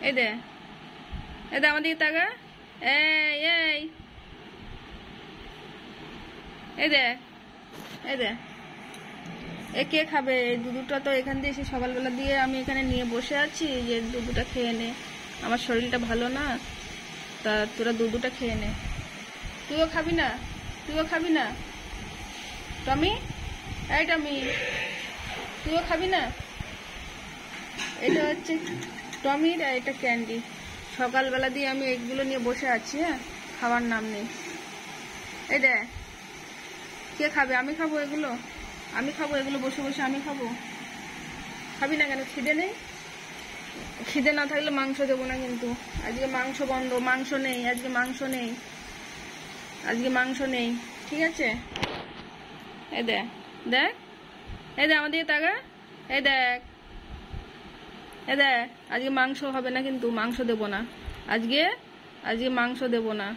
এই দে, এই দে আমার দিকে তাকা। এই এই এই দে, এই দে, এ কে খাবে? এই দুধটা তো এখান দিয়ে এসে সকালবেলা দিয়ে আমি এখানে নিয়ে বসে আছি যে দুধটা খেয়ে নে, আমার শরীরটা ভালো না, তা তোরা দুধটা খেয়ে নে। তুইও খাবি না? তুইও খাবি না টমি? এই টমি, তুইও খাবি না? এটা হচ্ছে টমির আর এটা ক্যান্ডি। সকালবেলা দিয়ে আমি এইগুলো নিয়ে বসে আছি, হ্যাঁ, খাওয়ার নাম নেই। এই দে, কে খাবে? আমি খাবো এগুলো, আমি খাবো এগুলো বসে বসে, আমি খাবো। খাবি না কেন? খিদে নেই? খিদে না থাকলে মাংস দেবো না কিন্তু। আজকে মাংস বন্ধ, মাংস নেই আজকে, মাংস নেই আজকে, মাংস নেই, ঠিক আছে? এই দেখ, দেখ, এই দেখ আমার দিকে তাকা। এই দেখ, এই দেখ, আজকে মাংস হবে না কিন্তু, মাংস দেবো না আজকে, আজকে মাংস দেবো না।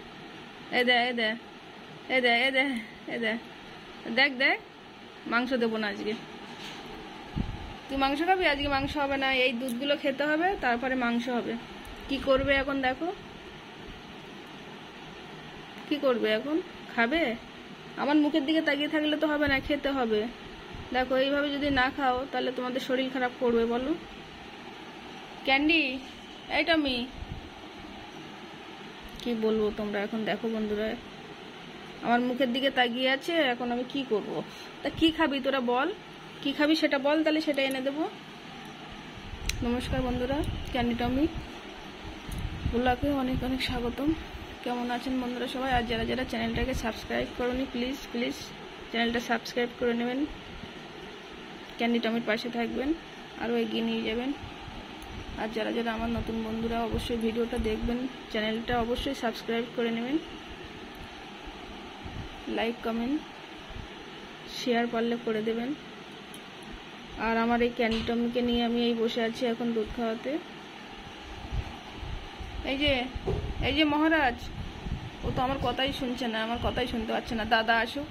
এই দেখ, এই দেখ, এই দেখ, এই দেখ, এই দেখ, দেখ দেখ, মাংস দেবো না আজকে। তুই মাংস খাবি? আজকে মাংস হবে না, এই দুধগুলো খেতে হবে, তারপরে মাংস হবে। কি করবে এখন দেখো, কি করবে এখন? খাবে? আমার মুখের দিকে তাকিয়ে থাকলে তো হবে না, খেতে হবে। দেখো এইভাবে যদি না খাও তাহলে তোমাদের শরীর খারাপ করবে, বলো। ক্যান্ডি, এইটা আমি কি বলবো তোমরা এখন দেখো বন্ধুরা, আমার মুখের দিকে তাকিয়ে আছে, এখন আমি কি করব? তা কি খাবি তোরা বল, কি খাবি সেটা বল, তাহলে সেটা এনে দেবো। নমস্কার বন্ধুরা, ক্যান্ডি টমি ব্লগে অনেক অনেক স্বাগতম। কেমন আছেন বন্ধুরা সবাই? আর যারা যারা চ্যানেলটাকে সাবস্ক্রাইব করোনি, প্লিজ প্লিজ চ্যানেলটা সাবস্ক্রাইব করে নেবেন, ক্যান্ডি টমির পাশে থাকবেন, আরও এগিয়ে নিয়ে যাবেন। আর যারা যারা আমার নতুন বন্ধুরা অবশ্যই ভিডিওটা দেখবেন, চ্যানেলটা অবশ্যই সাবস্ক্রাইব করে নেবেন, লাইক কমেন্ট শেয়ার পারলে করে দেবেন। আর আমার এই ক্যান্ডি টমিকে নিয়ে আমি এই বসে আছি এখন দুধ খাওয়াতে। এই যে মহারাজ, ও তো আমার কথাই শুনছে না, আমার কথাই শুনতে পাচ্ছে না। দাদা আসুক,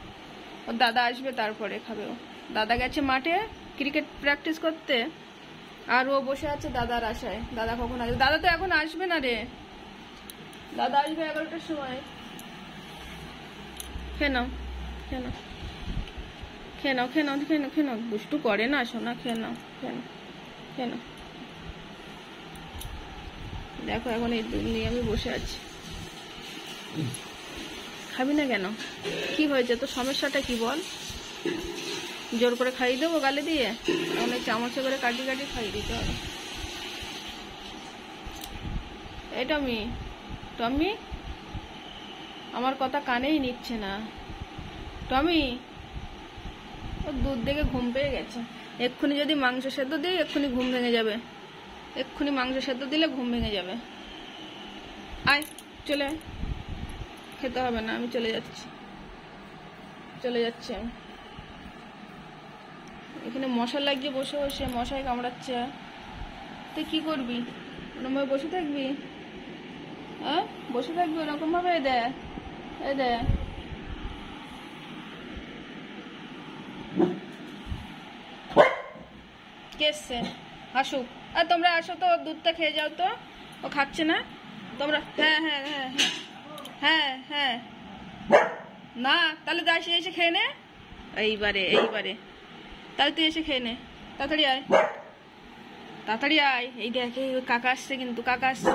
ওর দাদা আসবে তারপরে খাবে ও। দাদা গেছে মাঠে ক্রিকেট প্র্যাকটিস করতে, আর ও বসে আছে দাদার আশায়। দাদা কখন আসবে? দাদা তো এখন আসবে না রে, দাদা আসবে 11টার সময়। খেয়ে নাও, খেয়ে নাও, খেয়ে নাও, খেয়ে নাও, খেয়ে নাও, খেয়ে নাও, দুষ্টু করে না সোনা, খেয়ে নাও, খেয়ে নাও, খেয়ে নাও। দেখো এখন এই দুধ নিয়ে আমি বসে আছি। খাবি না কেন? কি হয়েছে তো, সমস্যাটা কি বল? জোর করে খাইয়ে দেবো গালে দিয়ে? অনেক চামচে করে কাটি কাটি খাইয়ে দিতে হবে। এই টমি, টমি আমার কথা কানেই নিচ্ছে না। টমি, ওর দুধ দেখে ঘুম পেয়ে গেছে। এক্ষুনি যদি মাংস সেদ্ধ দিই এক্ষুনি ঘুম ভেঙে যাবে, এক্ষুনি মাংস সেদ্ধ দিলে ঘুম ভেঙে যাবে। আয়, চলে আয়, খেতে হবে না, আমি চলে যাচ্ছি, চলে যাচ্ছি আমি। এখানে মশা লাগিয়ে বসে বসে মশাই কামড়াচ্ছে। তুই কি করবি? ওরকম ভাবে বসে থাকবি? হ্যাঁ, বসে থাকবি ওরকম ভাবে? এই দে, এই দে, কে এসছে? আসুক, আর তোমরা আসো তো, দুধটা খেয়ে যাও তো, ও খাচ্ছে না তোমরা। হ্যাঁ হ্যাঁ হ্যাঁ হ্যাঁ হ্যাঁ, না তাহলে দাসি এসে খেয়ে নে। এইবারে এইবারে তাহলে তুই এসে খেয়ে নে, তাড়াতাড়ি আয়, তাড়াতাড়ি আয়। এই দেখ কাকা আসছে কিন্তু, কাকা আসছে।